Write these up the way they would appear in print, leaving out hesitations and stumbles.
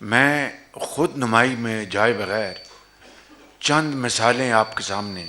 میں خود نمائی میں جائے بغیر چند مثالیں آپ کے سامنے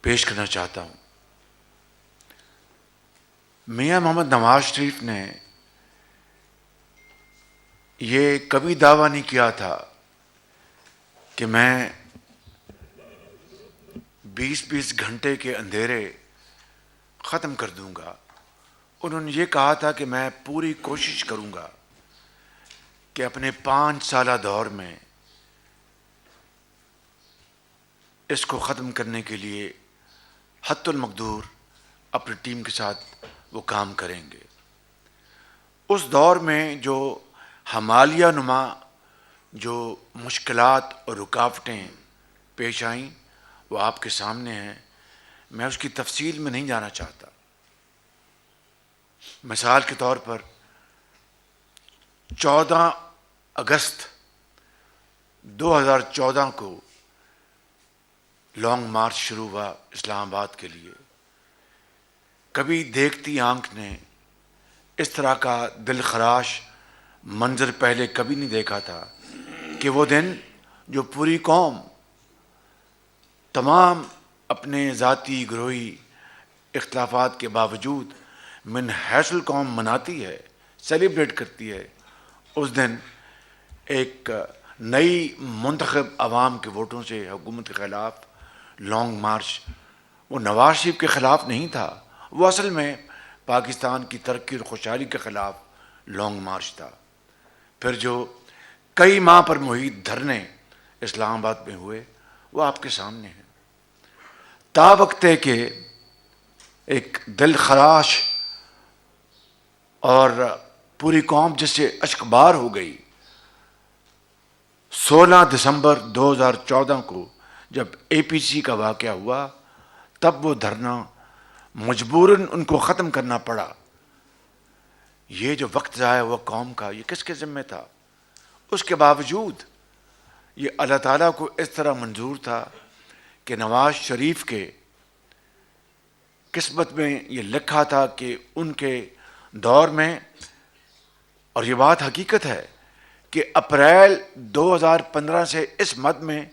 پیش کرنا چاہتا ہوں۔ میاں محمد نواز شریف نے یہ کبھی دعویٰ نہیں کیا تھا کہ میں 20 گھنٹے کے اندھیرے ختم کر دوں گا۔ انہوں نے یہ کہا تھا کہ میں پوری کوشش کروں گا کہ اپنے 5 سالہ دور میں اس کو ختم کرنے کے لیے حتی المقدور اپنی ٹیم کے ساتھ وہ کام کریں گے۔ اس دور میں جو ہمالیہ نما جو مشکلات اور رکاوٹیں پیش آئیں وہ آپ کے سامنے ہیں، میں اس کی تفصیل میں نہیں جانا چاہتا۔ مثال کے طور پر 14 اگست 2014 کو لانگ مارچ شروع ہوا اسلام آباد کے لیے۔ کبھی دیکھتی آنکھ نے اس طرح کا دل خراش منظر پہلے کبھی نہیں دیکھا تھا کہ وہ دن جو پوری قوم تمام اپنے ذاتی گروہی اختلافات کے باوجود من حیث القوم مناتی ہے، سیلیبریٹ کرتی ہے، اس دن ایک نئی منتخب عوام کے ووٹوں سے حکومت کے خلاف لانگ مارچ، وہ نواز شریف کے خلاف نہیں تھا، وہ اصل میں پاکستان کی ترقی اور خوشحالی کے خلاف لانگ مارچ تھا۔ پھر جو کئی ماہ پر محیط دھرنے اسلام آباد میں ہوئے وہ آپ کے سامنے ہیں۔ تا وقتے کہ ایک دل خراش اور پوری قوم جس سے اشکبار ہو گئی، 16 دسمبر 2014 کو جب اے پی سی کا واقعہ ہوا تب وہ دھرنا مجبوراً ان کو ختم کرنا پڑا۔ یہ جو وقت ضائع ہوا قوم کا، یہ کس کے ذمہ تھا؟ اس کے باوجود یہ اللہ تعالیٰ کو اس طرح منظور تھا کہ نواز شریف کے قسمت میں یہ لکھا تھا کہ ان کے دور میں، اور یہ بات حقیقت ہے کہ اپریل 2015 سے اس مد میں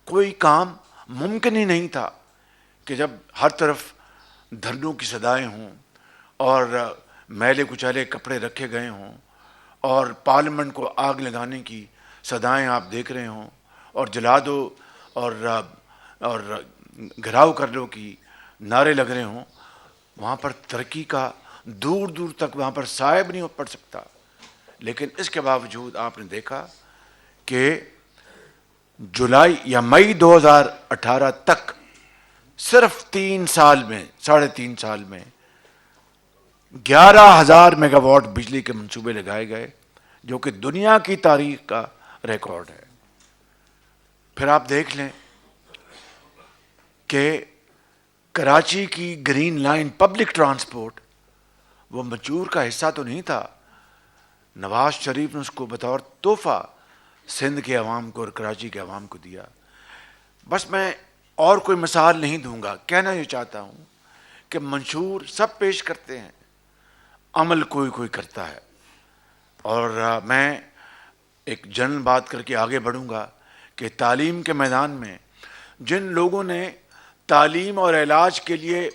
کوئی کام ممکن ہی نہیں تھا کہ جب ہر طرف دھرنوں کی صدائیں ہوں اور میلے کچیلے کپڑے رکھے گئے ہوں اور پارلیمنٹ کو آگ لگانے کی صدائیں آپ دیکھ رہے ہوں اور جلا دو اور گھراؤ کر لو کی نعرے لگ رہے ہوں، وہاں پر ترقی کا دور دور تک وہاں پر سائے بھی نہیں پڑ سکتا۔ لیکن اس کے باوجود آپ نے دیکھا کہ جولائی یا مئی 2018 تک صرف 3 سال میں، 3.5 سال میں 11,000 میگا واٹ بجلی کے منصوبے لگائے گئے، جو کہ دنیا کی تاریخ کا ریکارڈ ہے۔ پھر آپ دیکھ لیں کہ کراچی کی گرین لائن پبلک ٹرانسپورٹ وہ مچور کا حصہ تو نہیں تھا، نواز شریف نے اس کو بطور تحفہ سندھ کے عوام کو اور کراچی کے عوام کو دیا۔ بس میں اور کوئی مثال نہیں دوں گا، کہنا یہ چاہتا ہوں کہ منشور سب پیش کرتے ہیں، عمل کوئی کرتا ہے۔ اور میں ایک جنرل بات کر کے آگے بڑھوں گا کہ تعلیم کے میدان میں جن لوگوں نے تعلیم اور علاج کے لیے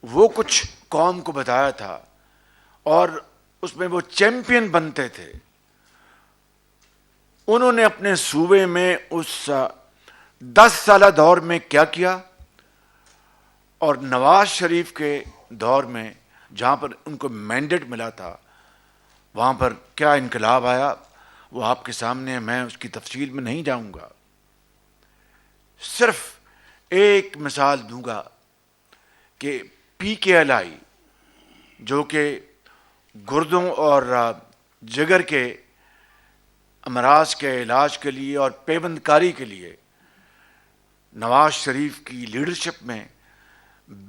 وہ کچھ قوم کو بتایا تھا اور اس میں وہ چیمپئن بنتے تھے، انہوں نے اپنے صوبے میں اس 10 سالہ دور میں کیا کیا، اور نواز شریف کے دور میں جہاں پر ان کو مینڈیٹ ملا تھا وہاں پر کیا انقلاب آیا، وہ آپ کے سامنے ہے، میں اس کی تفصیل میں نہیں جاؤں گا۔ صرف ایک مثال دوں گا کہ پی کے ایل آئی جو کہ گردوں اور جگر کے امراض کے علاج کے لیے اور پیوند کاری کے لیے نواز شریف کی لیڈرشپ میں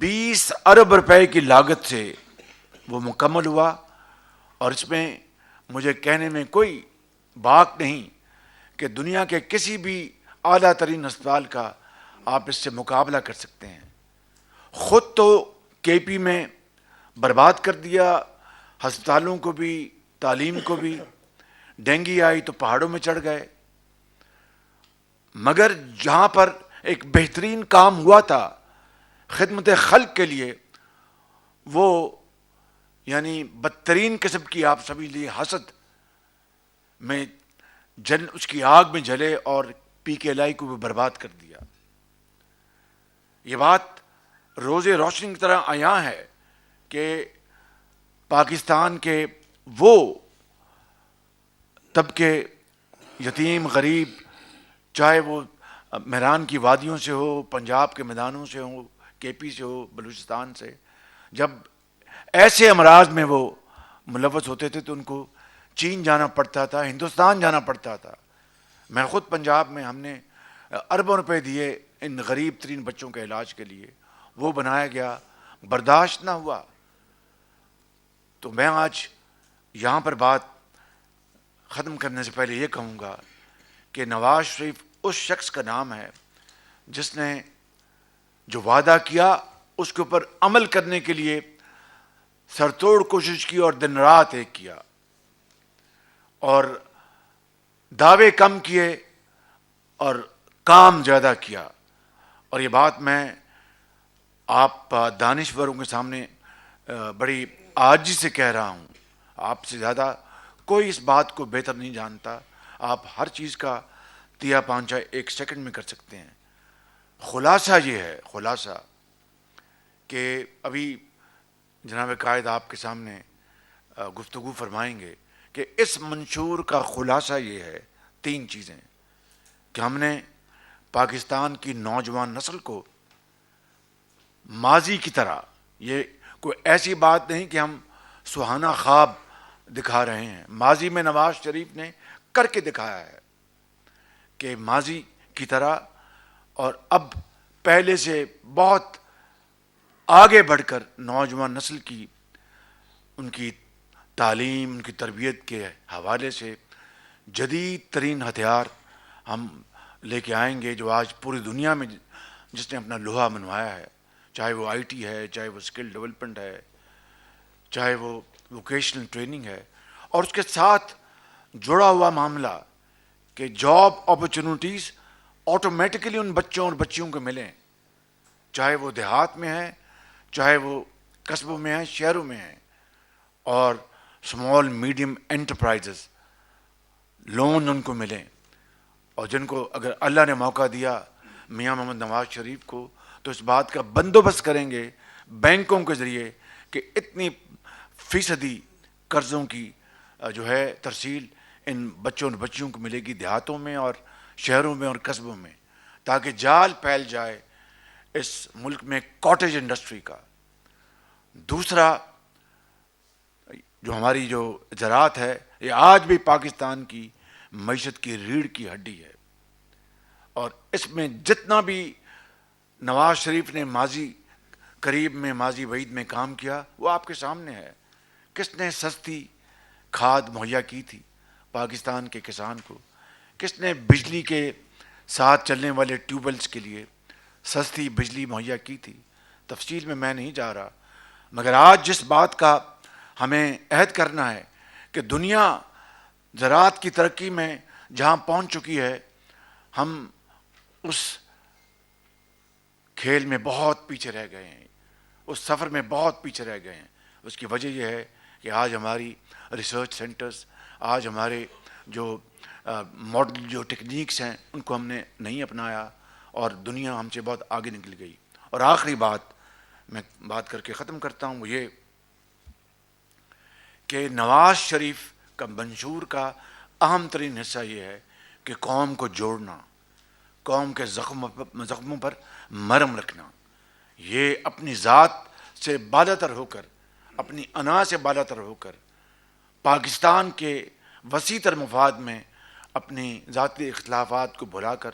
20 ارب روپے کی لاگت سے وہ مکمل ہوا، اور اس میں مجھے کہنے میں کوئی باک نہیں کہ دنیا کے کسی بھی اعلیٰ ترین اسپتال کا آپ اس سے مقابلہ کر سکتے ہیں۔ خود تو کے پی میں برباد کر دیا، ہسپتالوں کو بھی، تعلیم کو بھی، ڈینگی آئی تو پہاڑوں میں چڑھ گئے. مگر جہاں پر ایک بہترین کام ہوا تھا خدمت خلق کے لیے، وہ یعنی بدترین قسم کی آپ سبھی لیے حسد میں اس کی آگ میں جلے اور پی کے لائی کو بھی برباد کر دیا. یہ بات روز روشنی کی طرح عیاں ہے کہ پاکستان کے وہ طبقے، یتیم غریب، چاہے وہ مہران کی وادیوں سے ہو، پنجاب کے میدانوں سے ہو، کے پی سے ہو، بلوچستان سے، جب ایسے امراض میں وہ ملوث ہوتے تھے تو ان کو چین جانا پڑتا تھا، ہندوستان جانا پڑتا تھا. میں خود پنجاب میں ہم نے اربوں روپے دیے ان غریب ترین بچوں کے علاج کے لیے، وہ بنایا گیا، برداشت نہ ہوا. تو میں آج یہاں پر بات ختم کرنے سے پہلے یہ کہوں گا کہ نواز شریف اس شخص کا نام ہے جس نے جو وعدہ کیا اس کے اوپر عمل کرنے کے لیے سر توڑ کوشش کی اور دن رات ایک کیا، اور دعوے کم کیے اور کام زیادہ کیا. اور یہ بات میں آپ دانشوروں کے سامنے بڑی عاجزی سے کہہ رہا ہوں. آپ سے زیادہ کوئی اس بات کو بہتر نہیں جانتا. آپ ہر چیز کا تیا پانچا ایک سیکنڈ میں کر سکتے ہیں. خلاصہ یہ ہے، خلاصہ کہ ابھی جناب قائد آپ کے سامنے گفتگو فرمائیں گے کہ اس منشور کا خلاصہ یہ ہے، 3 چیزیں، کہ ہم نے پاکستان کی نوجوان نسل کو ماضی کی طرح، یہ کوئی ایسی بات نہیں کہ ہم سہانا خواب دکھا رہے ہیں، ماضی میں نواز شریف نے کر کے دکھایا ہے کہ ماضی کی طرح اور اب پہلے سے بہت آگے بڑھ کر نوجوان نسل کی، ان کی تعلیم، ان کی تربیت کے حوالے سے جدید ترین ہتھیار ہم لے کے آئیں گے، جو آج پوری دنیا میں جس نے اپنا لوہا منوایا ہے، چاہے وہ آئی ٹی ہے، چاہے وہ اسکل ڈیولپمنٹ ہے، چاہے وہ ووکیشنل ٹریننگ ہے، اور اس کے ساتھ جڑا ہوا معاملہ کہ جاب اپرچونٹیز آٹومیٹکلی ان بچوں اور بچیوں کو ملیں، چاہے وہ دیہات میں ہیں، چاہے وہ قصبوں میں ہیں، شہروں میں ہیں، اور اسمال میڈیم انٹرپرائزز لون ان کو ملیں. اور جن کو اگر اللہ نے موقع دیا میاں محمد نواز شریف کو، تو اس بات کا بندوبست کریں گے بینکوں کے ذریعے کہ اتنی فیصدی قرضوں کی جو ہے ترسیل ان بچوں اور بچیوں کو ملے گی دیہاتوں میں اور شہروں میں اور قصبوں میں، تاکہ جال پھیل جائے اس ملک میں کاٹیج انڈسٹری کا. دوسرا، جو ہماری جو زراعت ہے، یہ آج بھی پاکستان کی معیشت کی ریڑھ کی ہڈی ہے، اور اس میں جتنا بھی نواز شریف نے ماضی قریب میں، ماضی بعید میں کام کیا، وہ آپ کے سامنے ہے. کس نے سستی کھاد مہیا کی تھی پاکستان کے کسان کو؟ کس نے بجلی کے ساتھ چلنے والے ٹیوب ویلز کے لیے سستی بجلی مہیا کی تھی؟ تفصیل میں نہیں جا رہا، مگر آج جس بات کا ہمیں عہد کرنا ہے کہ دنیا زراعت کی ترقی میں جہاں پہنچ چکی ہے، ہم اس کھیل میں بہت پیچھے رہ گئے ہیں، اس سفر میں بہت پیچھے رہ گئے ہیں. اس کی وجہ یہ ہے کہ آج ہماری ریسرچ سینٹرز، آج ہمارے جو ماڈل، جو ٹیکنیکس ہیں، ان کو ہم نے نہیں اپنایا، اور دنیا ہم سے بہت آگے نکل گئی. اور آخری بات میں بات کر کے ختم کرتا ہوں، وہ یہ کہ نواز شریف کا منشور کا اہم ترین حصہ یہ ہے کہ قوم کو جوڑنا، قوم کے زخموں پر مرہم رکھنا. یہ اپنی ذات سے بالاتر ہو کر، اپنی انا سے بالاتر ہو کر، پاکستان کے وسیع تر مفاد میں اپنی ذاتی اختلافات کو بھلا کر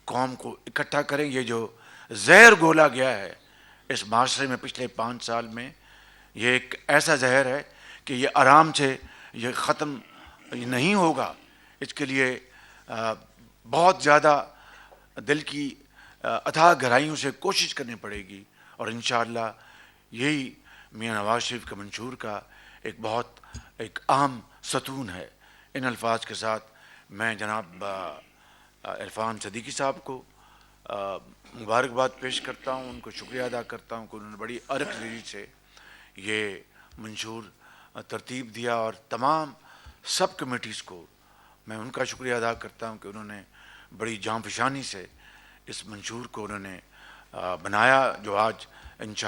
قوم کو اکٹھا کریں. یہ جو زہر گھولا گیا ہے اس معاشرے میں پچھلے 5 سال میں، یہ ایک ایسا زہر ہے کہ یہ آرام سے یہ ختم نہیں ہوگا. اس کے لیے بہت زیادہ دل کی اتھاہ گہرائیوں سے کوشش کرنی پڑے گی، اور انشاءاللہ یہی میاں نواز شریف کے منشور کا ایک بہت ایک اہم ستون ہے ان الفاظ کے ساتھ میں جناب عرفان صدیقی صاحب کو مبارکباد پیش کرتا ہوں، ان کو شکریہ ادا کرتا ہوں کہ انہوں نے بڑی ارق ریزی سے یہ منشور ترتیب دیا، اور تمام سب کمیٹیز کو میں ان کا شکریہ ادا کرتا ہوں کہ انہوں نے بڑی جاں فشانی سے اس منشور کو انہوں نے بنایا، جو آج انشاءاللہ